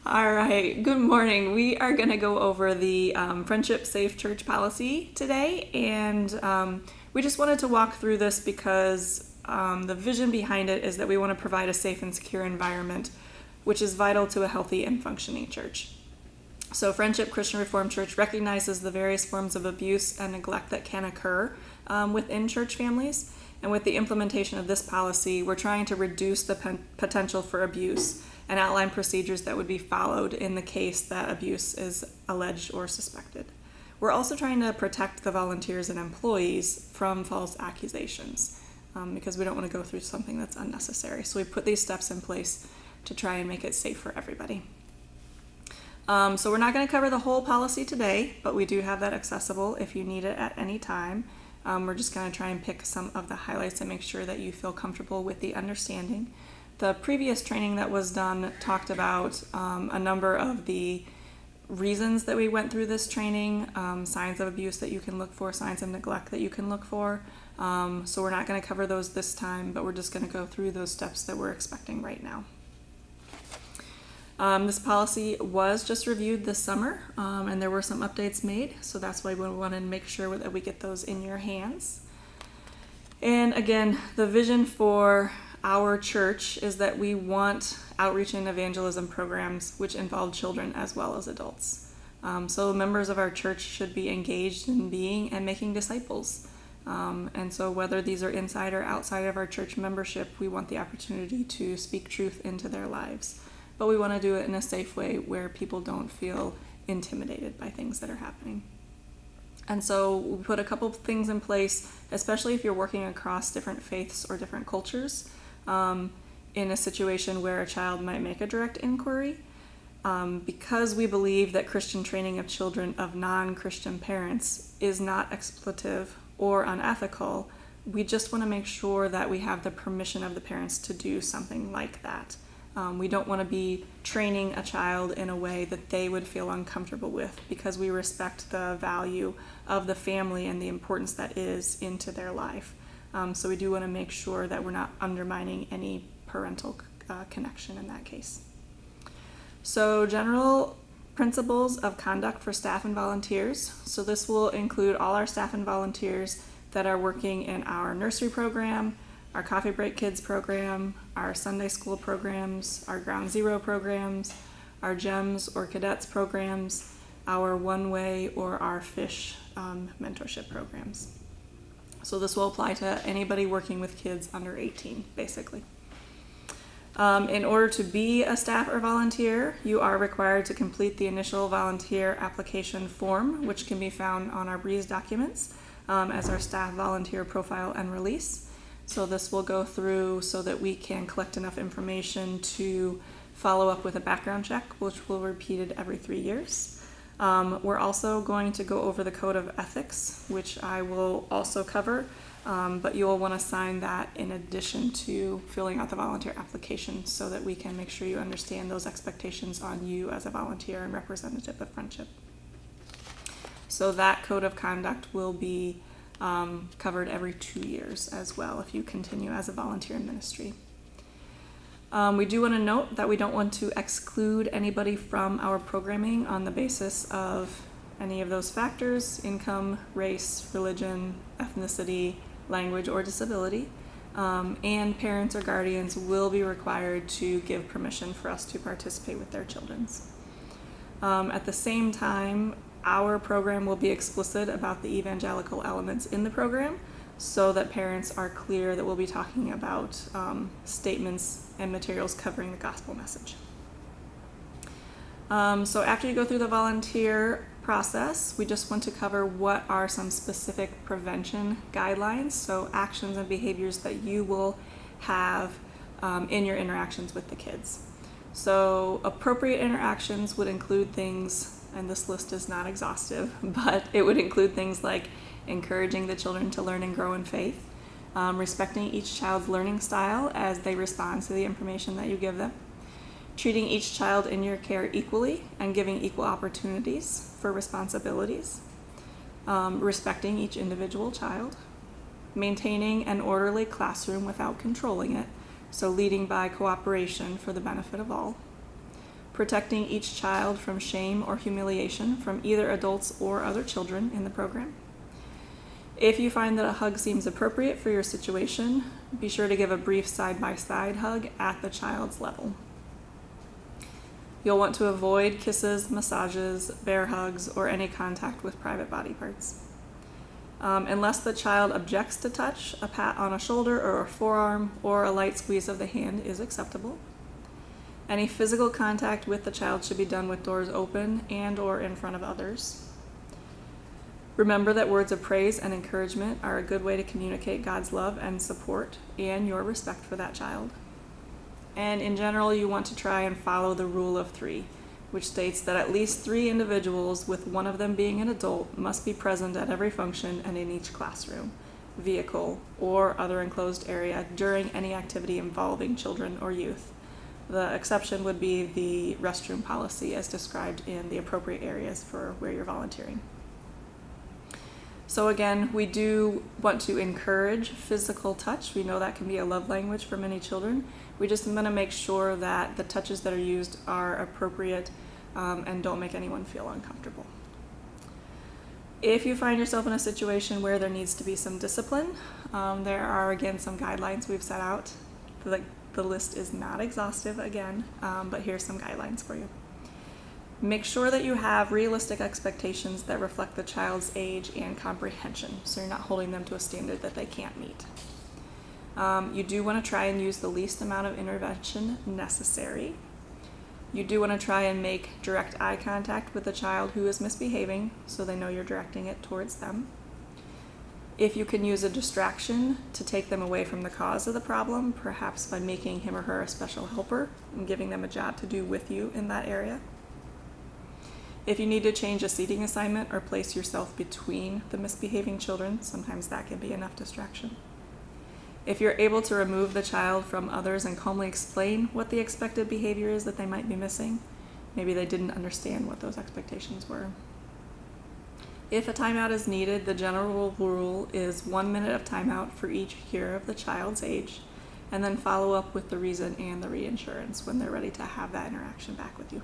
All right, good morning. We are going to go over the Friendship Safe Church policy today, and we just wanted to walk through this because the vision behind it is that we want to provide a safe and secure environment, which is vital to a healthy and functioning church. So Friendship Christian Reformed Church recognizes the various forms of abuse and neglect that can occur within church families, and with the implementation of this policy, we're trying to reduce the potential for abuse and outline procedures that would be followed in the case that abuse is alleged or suspected. We're also trying to protect the volunteers and employees from false accusations because we don't want to go through something that's unnecessary. So we put these steps in place to try and make it safe for everybody. So we're not going to cover the whole policy today, but we do have that accessible if you need it at any time. We're just going to try and pick some of the highlights and make sure that you feel comfortable with the understanding. The previous training that was done talked about a number of the reasons that we went through this training, signs of abuse that you can look for, signs of neglect that you can look for. So we're not going to cover those this time, but we're just going to go through those steps that we're expecting right now. This policy was just reviewed this summer, and there were some updates made, so that's why we want to make sure that we get those in your hands. And again, the vision for our church is that we want outreach and evangelism programs which involve children as well as adults. So members of our church should be engaged in being and making disciples. And so whether these are inside or outside of our church membership, we want the opportunity to speak truth into their lives. But we want to do it in a safe way where people don't feel intimidated by things that are happening. And so we put a couple of things in place, especially if you're working across different faiths or different cultures, in a situation where a child might make a direct inquiry. Because we believe that Christian training of children of non-Christian parents is not exploitative or unethical, we just want to make sure that we have the permission of the parents to do something like that. We don't want to be training a child in a way that they would feel uncomfortable with because we respect the value of the family and the importance that is into their life. So we do want to make sure that we're not undermining any parental connection in that case. So general principles of conduct for staff and volunteers. So this will include all our staff and volunteers that are working in our nursery program, our Coffee Break Kids program, our Sunday school programs, our Ground Zero programs, our GEMS or Cadets programs, our One Way or our Fish mentorship programs. So this will apply to anybody working with kids under 18, basically. In order to be a staff or volunteer, you are required to complete the initial volunteer application form, which can be found on our Breeze documents as our staff volunteer profile and release. So this will go through so that we can collect enough information to follow up with a background check, which will be repeated every 3 years. We're also going to go over the Code of Ethics, which I will also cover, but you'll want to sign that in addition to filling out the volunteer application so that we can make sure you understand those expectations on you as a volunteer and representative of Friendship. So that Code of Conduct will be covered every 2 years as well if you continue as a volunteer in ministry. We do want to note that we don't want to exclude anybody from our programming on the basis of any of those factors: income, race, religion, ethnicity, language, or disability. And parents or guardians will be required to give permission for us to participate with their children. At the same time, our program will be explicit about the evangelical elements in the program so that parents are clear that we'll be talking about statements and materials covering the gospel message. So after you go through the volunteer process, we just want to cover what are some specific prevention guidelines, so actions and behaviors that you will have in your interactions with the kids. So appropriate interactions would include things, and this list is not exhaustive, but it would include things like encouraging the children to learn and grow in faith, respecting each child's learning style as they respond to the information that you give them, treating each child in your care equally and giving equal opportunities for responsibilities, respecting each individual child, maintaining an orderly classroom without controlling it, so leading by cooperation for the benefit of all, protecting each child from shame or humiliation from either adults or other children in the program. If you find that a hug seems appropriate for your situation, be sure to give a brief side-by-side hug at the child's level. You'll want to avoid kisses, massages, bear hugs, or any contact with private body parts. Unless the child objects to touch, a pat on a shoulder or a forearm or a light squeeze of the hand is acceptable. Any physical contact with the child should be done with doors open and or in front of others. Remember that words of praise and encouragement are a good way to communicate God's love and support and your respect for that child. And in general, you want to try and follow the rule of 3, which states that at least 3 individuals, with one of them being an adult, must be present at every function and in each classroom, vehicle, or other enclosed area during any activity involving children or youth. The exception would be the restroom policy as described in the appropriate areas for where you're volunteering. So again, we do want to encourage physical touch. We know that can be a love language for many children. We just want to make sure that the touches that are used are appropriate and don't make anyone feel uncomfortable. If you find yourself in a situation where there needs to be some discipline, there are again some guidelines we've set out. The list is not exhaustive again, but here's some guidelines for you. Make sure that you have realistic expectations that reflect the child's age and comprehension, so you're not holding them to a standard that they can't meet. You do want to try and use the least amount of intervention necessary. You do want to try and make direct eye contact with the child who is misbehaving, so they know you're directing it towards them. If you can use a distraction to take them away from the cause of the problem, perhaps by making him or her a special helper and giving them a job to do with you in that area. If you need to change a seating assignment or place yourself between the misbehaving children, sometimes that can be enough distraction. If you're able to remove the child from others and calmly explain what the expected behavior is that they might be missing, maybe they didn't understand what those expectations were. If a timeout is needed, the general rule is 1 minute of timeout for each year of the child's age, and then follow up with the reason and the reinsurance when they're ready to have that interaction back with you.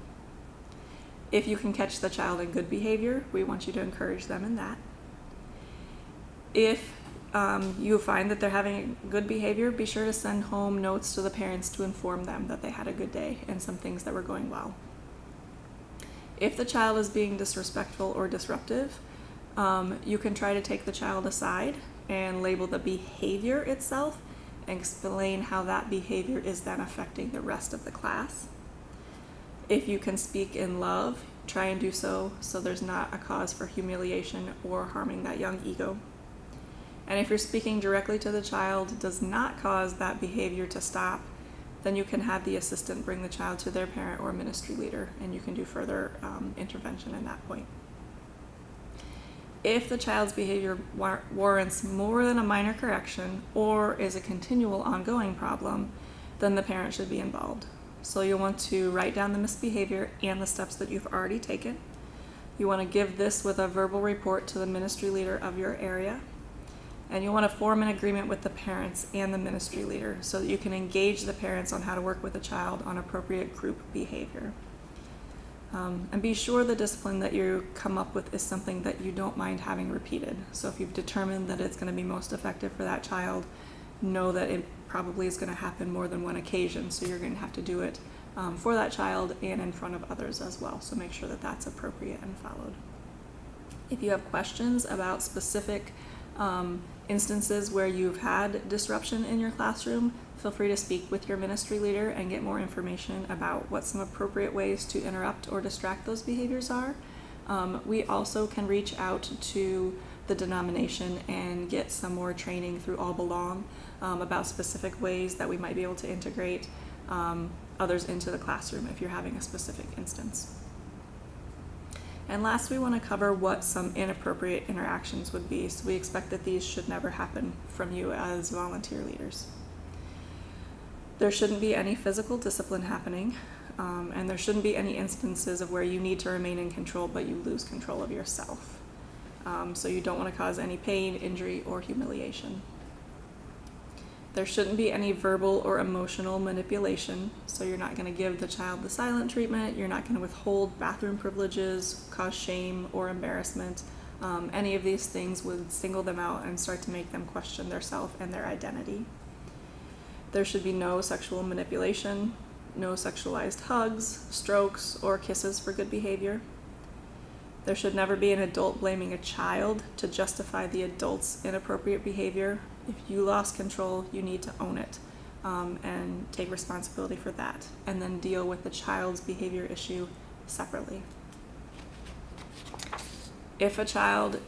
If you can catch the child in good behavior, we want you to encourage them in that. If you find that they're having good behavior, be sure to send home notes to the parents to inform them that they had a good day and some things that were going well. If the child is being disrespectful or disruptive, you can try to take the child aside and label the behavior itself and explain how that behavior is then affecting the rest of the class. If you can speak in love, try and do so there's not a cause for humiliation or harming that young ego. And if you're speaking directly to the child does not cause that behavior to stop, then you can have the assistant bring the child to their parent or ministry leader, and you can do further intervention at that point. If the child's behavior warrants more than a minor correction or is a continual ongoing problem, then the parent should be involved. So you'll want to write down the misbehavior and the steps that you've already taken. You want to give this with a verbal report to the ministry leader of your area. And you want to form an agreement with the parents and the ministry leader so that you can engage the parents on how to work with the child on appropriate group behavior. And be sure the discipline that you come up with is something that you don't mind having repeated. So if you've determined that it's going to be most effective for that child, know that it probably is going to happen more than one occasion. So you're going to have to do it for that child and in front of others as well. So make sure that that's appropriate and followed. If you have questions about specific instances where you've had disruption in your classroom, feel free to speak with your ministry leader and get more information about what some appropriate ways to interrupt or distract those behaviors are. We also can reach out to the denomination and get some more training through All Belong about specific ways that we might be able to integrate others into the classroom if you're having a specific instance. And last, we want to cover what some inappropriate interactions would be. So we expect that these should never happen from you as volunteer leaders. There shouldn't be any physical discipline happening, and there shouldn't be any instances of where you need to remain in control but you lose control of yourself. So you don't want to cause any pain, injury, or humiliation. There shouldn't be any verbal or emotional manipulation, so you're not going to give the child the silent treatment, you're not going to withhold bathroom privileges, cause shame or embarrassment. Any of these things would single them out and start to make them question their self and their identity. There should be no sexual manipulation, no sexualized hugs, strokes, or kisses for good behavior. There should never be an adult blaming a child to justify the adult's inappropriate behavior. If you lost control, you need to own it and take responsibility for that, and then deal with the child's behavior issue separately. If a child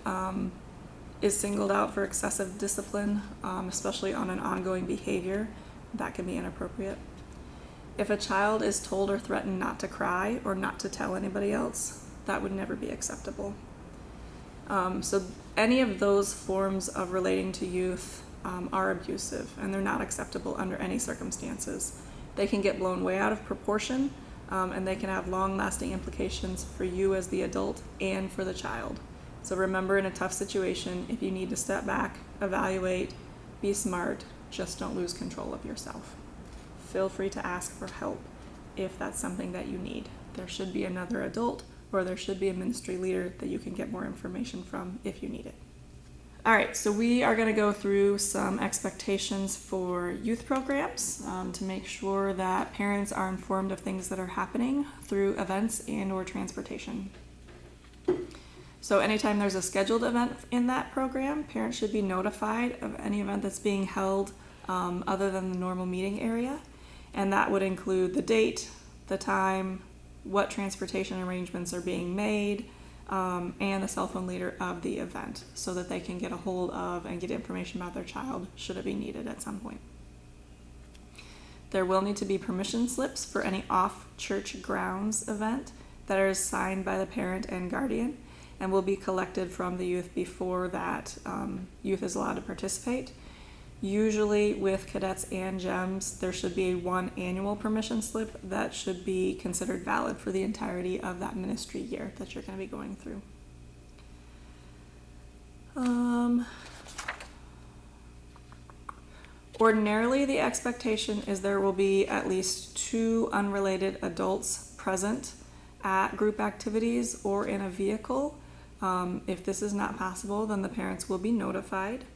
is singled out for excessive discipline, especially on an ongoing behavior, that can be inappropriate. If a child is told or threatened not to cry or not to tell anybody else, that would never be acceptable. So any of those forms of relating to youth are abusive, and they're not acceptable under any circumstances. They can get blown way out of proportion, and they can have long-lasting implications for you as the adult and for the child. So remember, in a tough situation, if you need to step back, evaluate, be smart, just don't lose control of yourself. Feel free to ask for help if that's something that you need. There should be another adult, or there should be a ministry leader that you can get more information from if you need it. All right, so we are going to go through some expectations for youth programs to make sure that parents are informed of things that are happening through events and or transportation. So anytime there's a scheduled event in that program, parents should be notified of any event that's being held other than the normal meeting area. And that would include the date, the time, what transportation arrangements are being made, and the cell phone leader of the event, so that they can get a hold of and get information about their child should it be needed at some point. There will need to be permission slips for any off-church grounds event that are signed by the parent and guardian, and will be collected from the youth before that youth is allowed to participate. Usually with cadets and GEMS, there should be one annual permission slip that should be considered valid for the entirety of that ministry year that you're going to be going through. Ordinarily, the expectation is there will be at least 2 unrelated adults present at group activities or in a vehicle. If this is not possible, then the parents will be notified.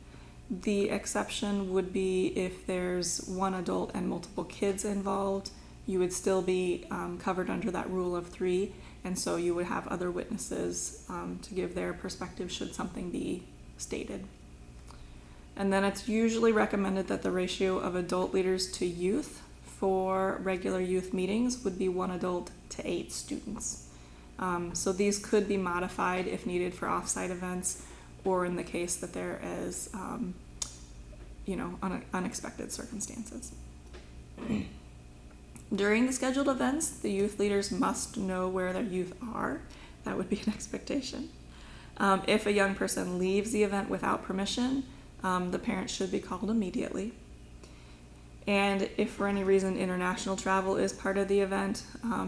The exception would be if there's one adult and multiple kids involved. You would still be covered under that rule of 3, and so you would have other witnesses to give their perspective should something be stated. And then it's usually recommended that the ratio of adult leaders to youth for regular youth meetings would be 1 adult to 8 students. So these could be modified if needed for off-site events, or in the case that there is, unexpected circumstances. During the scheduled events, the youth leaders must know where their youth are. That would be an expectation. If a young person leaves the event without permission, the parent should be called immediately. And if for any reason international travel is part of the event,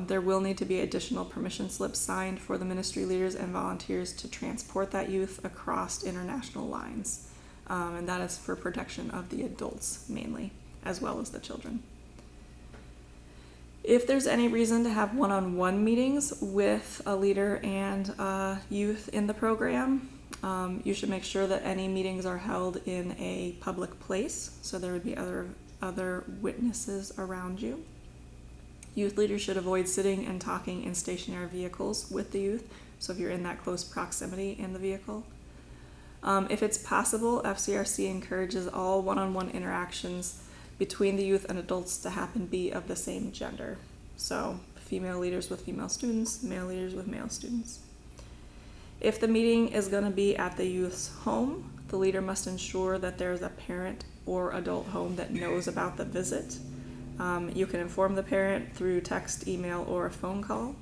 there will need to be additional permission slips signed for the ministry leaders and volunteers to transport that youth across international lines. And that is for protection of the adults mainly, as well as the children. If there's any reason to have one-on-one meetings with a leader and youth in the program, you should make sure that any meetings are held in a public place, so there would be other witnesses around you. Youth leaders should avoid sitting and talking in stationary vehicles with the youth, so if you're in that close proximity in the vehicle. If it's possible, FCRC encourages all one-on-one interactions between the youth and adults to happen be of the same gender. So female leaders with female students, male leaders with male students. If the meeting is going to be at the youth's home, the leader must ensure that there's a parent or adult home that knows about the visit. You can inform the parent through text, email, or a phone call,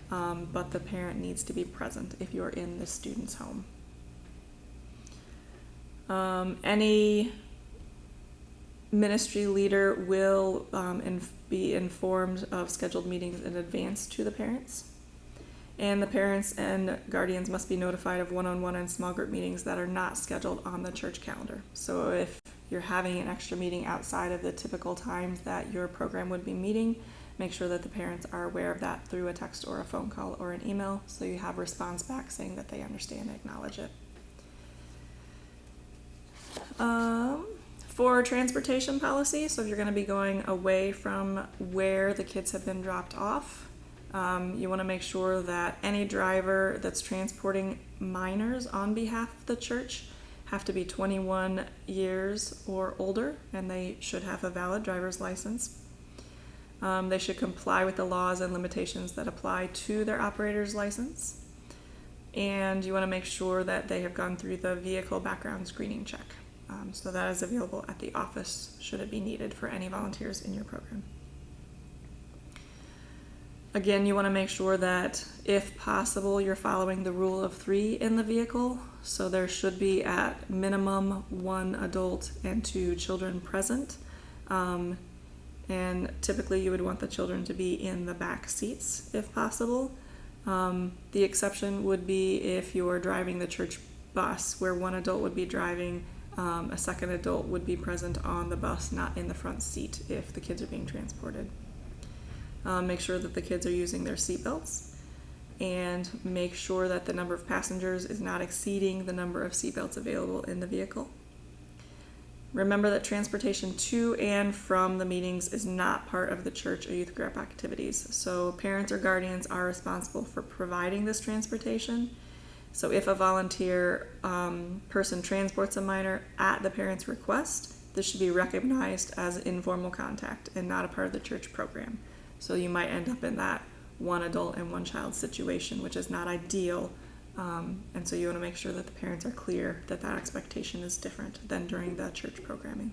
but the parent needs to be present if you're in the student's home. Any ministry leader will be informed of scheduled meetings in advance to the parents. And the parents and guardians must be notified of one-on-one and small group meetings that are not scheduled on the church calendar. So if you're having an extra meeting outside of the typical times that your program would be meeting, make sure that the parents are aware of that through a text or a phone call or an email, so you have response back saying that they understand and acknowledge it. For transportation policy, so if you're going to be going away from where the kids have been dropped off, you want to make sure that any driver that's transporting minors on behalf of the church have to be 21 years or older, and they should have a valid driver's license. They should comply with the laws and limitations that apply to their operator's license. And you want to make sure that they have gone through the vehicle background screening check. So that is available at the office should it be needed for any volunteers in your program. Again, you want to make sure that, if possible, you're following the rule of 3 in the vehicle. So there should be at minimum 1 adult and 2 children present. And typically you would want the children to be in the back seats if possible. The exception would be if you're driving the church bus, where 1 adult would be driving, a second adult would be present on the bus, not in the front seat if the kids are being transported. Make sure that the kids are using their seatbelts, and make sure that the number of passengers is not exceeding the number of seatbelts available in the vehicle. Remember that transportation to and from the meetings is not part of the church or youth group activities, so parents or guardians are responsible for providing this transportation. So if a volunteer person transports a minor at the parent's request, this should be recognized as informal contact and not a part of the church program. So you might end up in that 1 adult and 1 child situation, which is not ideal. And so you want to make sure that the parents are clear that that expectation is different than during the church programming.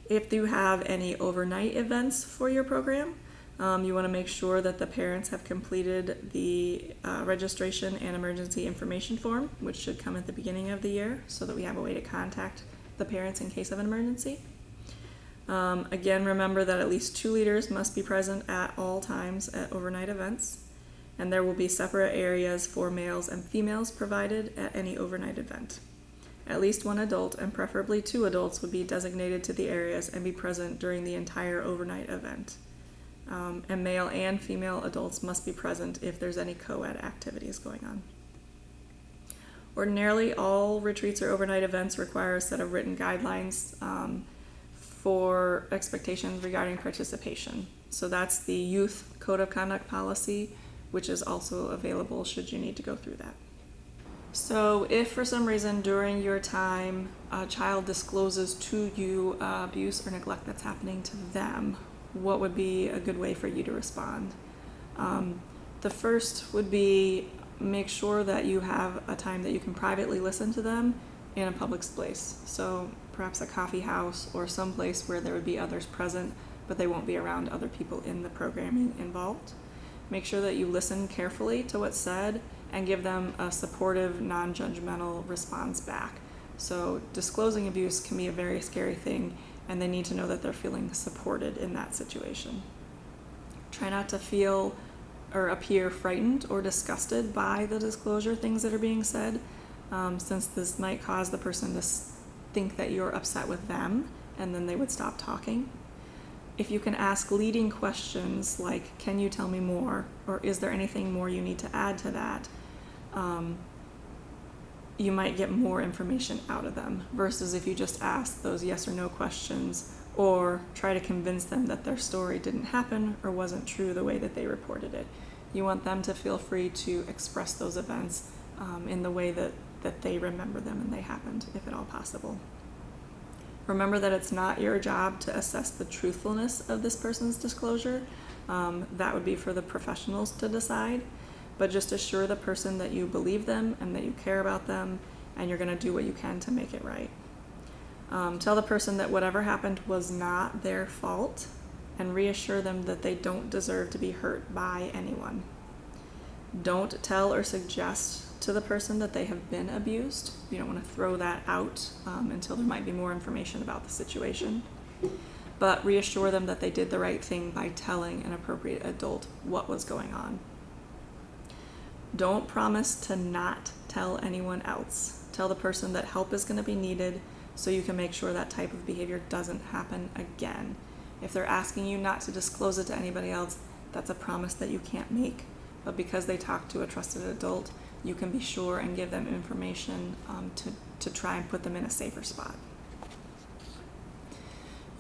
If you have any overnight events for your program, you want to make sure that the parents have completed the registration and emergency information form, which should come at the beginning of the year, so that we have a way to contact the parents in case of an emergency. Again, remember that at least 2 leaders must be present at all times at overnight events, and there will be separate areas for males and females provided at any overnight event. At least 1 adult, and preferably 2 adults, would be designated to the areas and be present during the entire overnight event. And male and female adults must be present if there's any co-ed activities going on. Ordinarily, all retreats or overnight events require a set of written guidelines for expectations regarding participation. So that's the Youth Code of Conduct policy, which is also available should you need to go through that. So if for some reason during your time a child discloses to you abuse or neglect that's happening to them, what would be a good way for you to respond? The first would be, make sure that you have a time that you can privately listen to them in a public place. So perhaps a coffee house or some place where there would be others present, but they won't be around other people in the programming involved. Make sure that you listen carefully to what's said and give them a supportive, non-judgmental response back. So disclosing abuse can be a very scary thing, and they need to know that they're feeling supported in that situation. Try not to feel or appear frightened or disgusted by the disclosure things that are being said, since this might cause the person to think that you're upset with them, and then they would stop talking. If you can ask leading questions like, can you tell me more? Or is there anything more you need to add to that? You might get more information out of them, versus if you just ask those yes or no questions, or try to convince them that their story didn't happen or wasn't true the way that they reported it. You want them to feel free to express those events in the way that they remember them and they happened, if at all possible. Remember that it's not your job to assess the truthfulness of this person's disclosure. That would be for the professionals to decide. But just assure the person that you believe them and that you care about them, and you're going to do what you can to make it right. Tell the person that whatever happened was not their fault, and reassure them that they don't deserve to be hurt by anyone. Don't tell or suggest to the person that they have been abused. You don't want to throw that out until there might be more information about the situation. But reassure them that they did the right thing by telling an appropriate adult what was going on. Don't promise to not tell anyone else. Tell the person that help is going to be needed, so you can make sure that type of behavior doesn't happen again. If they're asking you not to disclose it to anybody else, that's a promise that you can't make, but because they talk to a trusted adult, you can be sure and give them information to try and put them in a safer spot.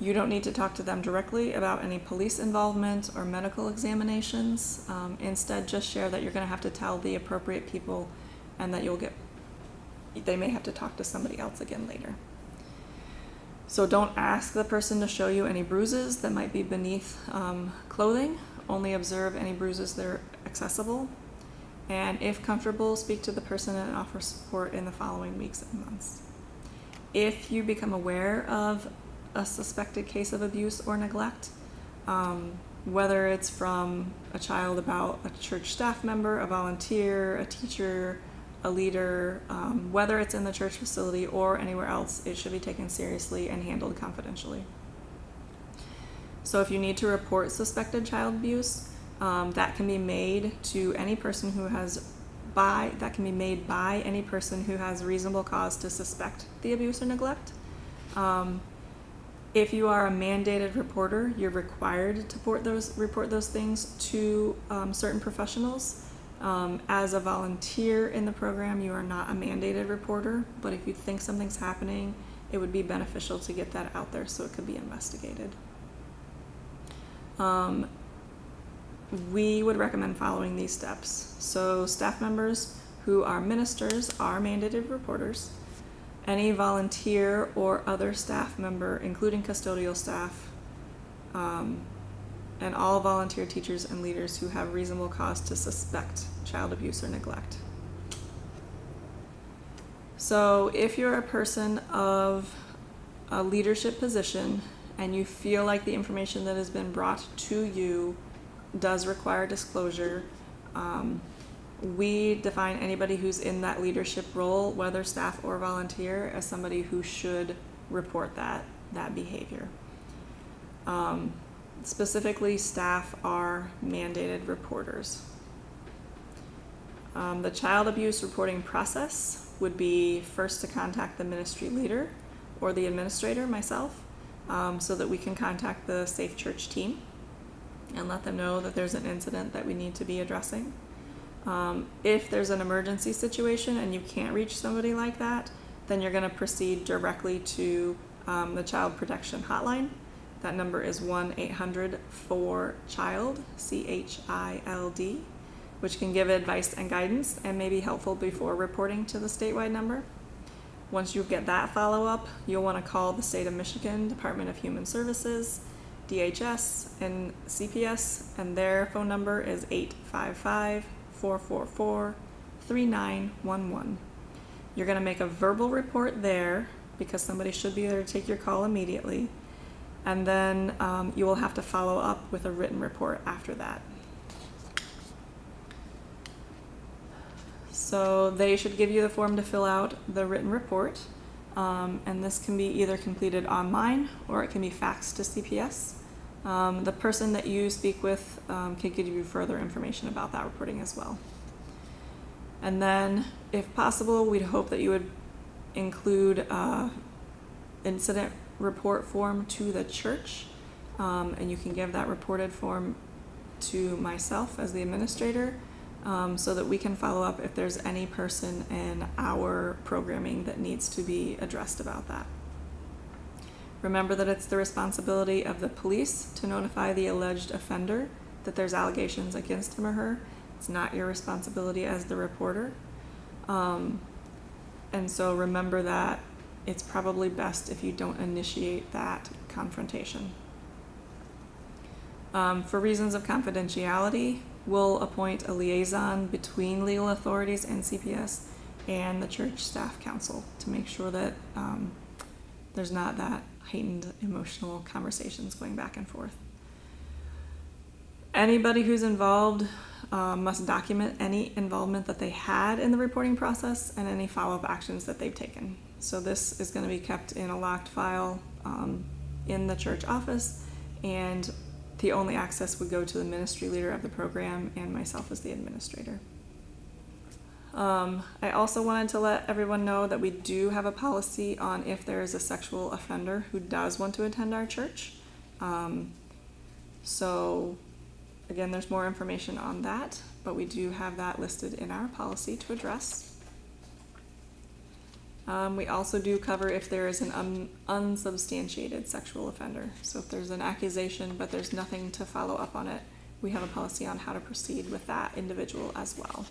You don't need to talk to them directly about any police involvement or medical examinations. Instead, just share that you're going to have to tell the appropriate people and that they may have to talk to somebody else again later. So don't ask the person to show you any bruises that might be beneath clothing. Only observe any bruises that are accessible. And if comfortable, speak to the person and offer support in the following weeks and months. If you become aware of a suspected case of abuse or neglect, whether it's from a child about a church staff member, a volunteer, a teacher, a leader, whether it's in the church facility or anywhere else, it should be taken seriously and handled confidentially. So if you need to report suspected child abuse, that can be made to any person by any person who has reasonable cause to suspect the abuse or neglect. If you are a mandated reporter, you're required to report those things to certain professionals. As a volunteer in the program, you are not a mandated reporter, but if you think something's happening, it would be beneficial to get that out there so it could be investigated. We would recommend following these steps. So staff members who are ministers are mandated reporters. Any volunteer or other staff member, including custodial staff, and all volunteer teachers and leaders who have reasonable cause to suspect child abuse or neglect. So if you're a person of a leadership position and you feel like the information that has been brought to you does require disclosure, we define anybody who's in that leadership role, whether staff or volunteer, as somebody who should report that behavior. Specifically, staff are mandated reporters. The child abuse reporting process would be first to contact the ministry leader or the administrator, myself, so that we can contact the SafeChurch team and let them know that there's an incident that we need to be addressing. If there's an emergency situation and you can't reach somebody like that, then you're going to proceed directly to the Child Protection Hotline. That number is 1-800-4CHILD, CHILD, which can give advice and guidance and may be helpful before reporting to the statewide number. Once you get that follow-up, you'll want to call the State of Michigan Department of Human Services, DHS, and CPS, and their phone number is 855-444-3911. You're going to make a verbal report there because somebody should be there to take your call immediately. And then you will have to follow up with a written report after that. So they should give you the form to fill out the written report. And this can be either completed online or it can be faxed to CPS. The person that you speak with can give you further information about that reporting as well. And then, if possible, we'd hope that you would include incident report form to the church, and you can give that reported form to myself as the administrator, so that we can follow up if there's any person in our programming that needs to be addressed about that. Remember that it's the responsibility of the police to notify the alleged offender that there's allegations against him or her. It's not your responsibility as the reporter. And so remember that it's probably best if you don't initiate that confrontation. For reasons of confidentiality, we'll appoint a liaison between legal authorities and CPS and the church staff council to make sure that there's not that heightened emotional conversations going back and forth. Anybody who's involved must document any involvement that they had in the reporting process and any follow-up actions that they've taken. So this is going to be kept in a locked file in the church office, and the only access would go to the ministry leader of the program and myself as the administrator. I also wanted to let everyone know that we do have a policy on if there is a sexual offender who does want to attend our church. So again, there's more information on that, but we do have that listed in our policy to address. We also do cover if there is an unsubstantiated sexual offender. So if there's an accusation, but there's nothing to follow up on it, we have a policy on how to proceed with that individual as well.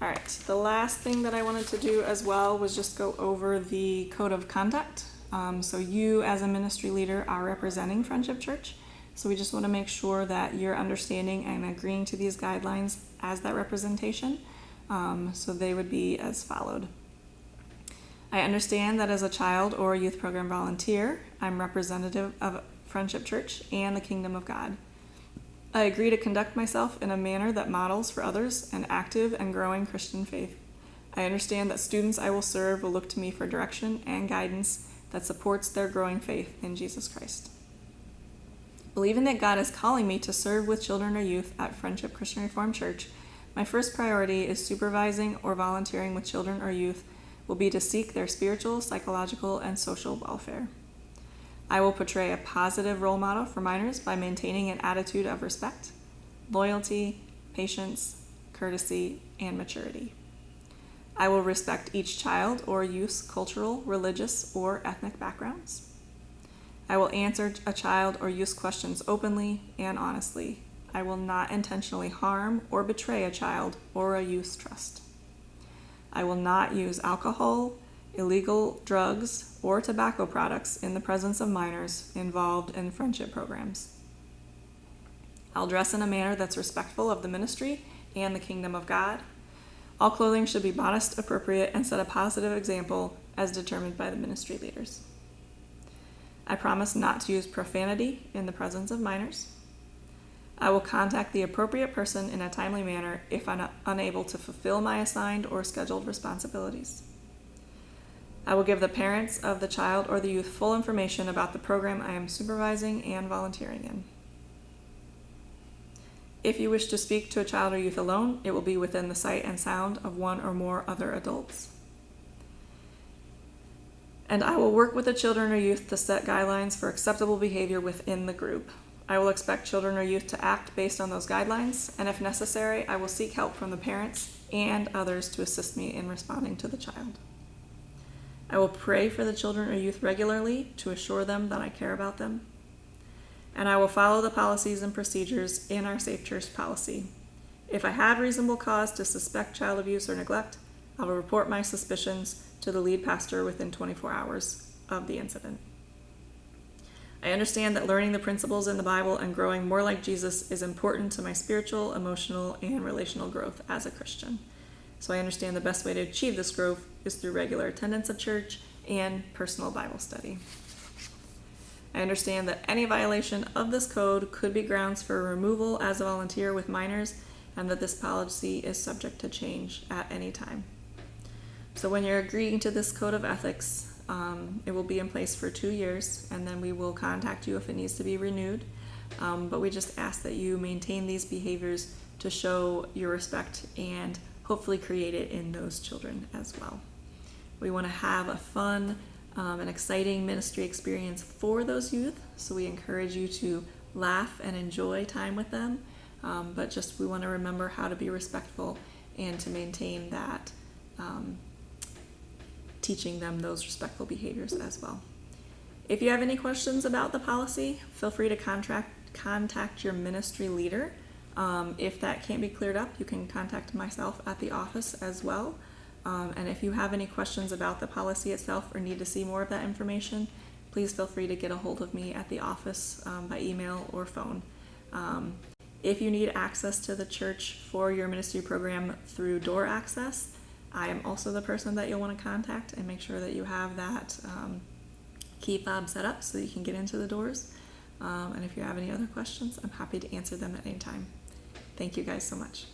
All right, the last thing that I wanted to do as well was just go over the code of conduct. So you as a ministry leader are representing Friendship Church. So we just want to make sure that you're understanding and agreeing to these guidelines as that representation. So they would be as followed. I understand that as a child or a youth program volunteer, I'm representative of Friendship Church and the Kingdom of God. I agree to conduct myself in a manner that models for others an active and growing Christian faith. I understand that students I will serve will look to me for direction and guidance that supports their growing faith in Jesus Christ. Believing that God is calling me to serve with children or youth at Friendship Christian Reformed Church, my first priority is supervising or volunteering with children or youth will be to seek their spiritual, psychological, and social welfare. I will portray a positive role model for minors by maintaining an attitude of respect, loyalty, patience, courtesy, and maturity. I will respect each child or youth's cultural, religious, or ethnic backgrounds. I will answer a child or youth's questions openly and honestly. I will not intentionally harm or betray a child or a youth's trust. I will not use alcohol, illegal drugs, or tobacco products in the presence of minors involved in friendship programs. I'll dress in a manner that's respectful of the ministry and the kingdom of God. All clothing should be modest, appropriate, and set a positive example as determined by the ministry leaders. I promise not to use profanity in the presence of minors. I will contact the appropriate person in a timely manner if I'm unable to fulfill my assigned or scheduled responsibilities. I will give the parents of the child or the youth full information about the program I am supervising and volunteering in. If you wish to speak to a child or youth alone, it will be within the sight and sound of one or more other adults. And I will work with the children or youth to set guidelines for acceptable behavior within the group. I will expect children or youth to act based on those guidelines, and if necessary, I will seek help from the parents and others to assist me in responding to the child. I will pray for the children or youth regularly to assure them that I care about them. And I will follow the policies and procedures in our SafeChurch policy. If I have reasonable cause to suspect child abuse or neglect, I will report my suspicions to the lead pastor within 24 hours of the incident. I understand that learning the principles in the Bible and growing more like Jesus is important to my spiritual, emotional, and relational growth as a Christian. So I understand the best way to achieve this growth is through regular attendance at church and personal Bible study. I understand that any violation of this code could be grounds for removal as a volunteer with minors, and that this policy is subject to change at any time. So when you're agreeing to this code of ethics, it will be in place for 2 years, and then we will contact you if it needs to be renewed. But we just ask that you maintain these behaviors to show your respect and hopefully create it in those children as well. We want to have a fun and exciting ministry experience for those youth, so we encourage you to laugh and enjoy time with them, but just we want to remember how to be respectful and to maintain that teaching them those respectful behaviors as well. If you have any questions about the policy, feel free to contact your ministry leader. If that can't be cleared up, you can contact myself at the office as well. And if you have any questions about the policy itself or need to see more of that information, please feel free to get a hold of me at the office by email or phone. If you need access to the church for your ministry program through door access, I am also the person that you'll want to contact, and make sure that you have that key fob set up so that you can get into the doors. And if you have any other questions, I'm happy to answer them at any time. Thank you guys so much.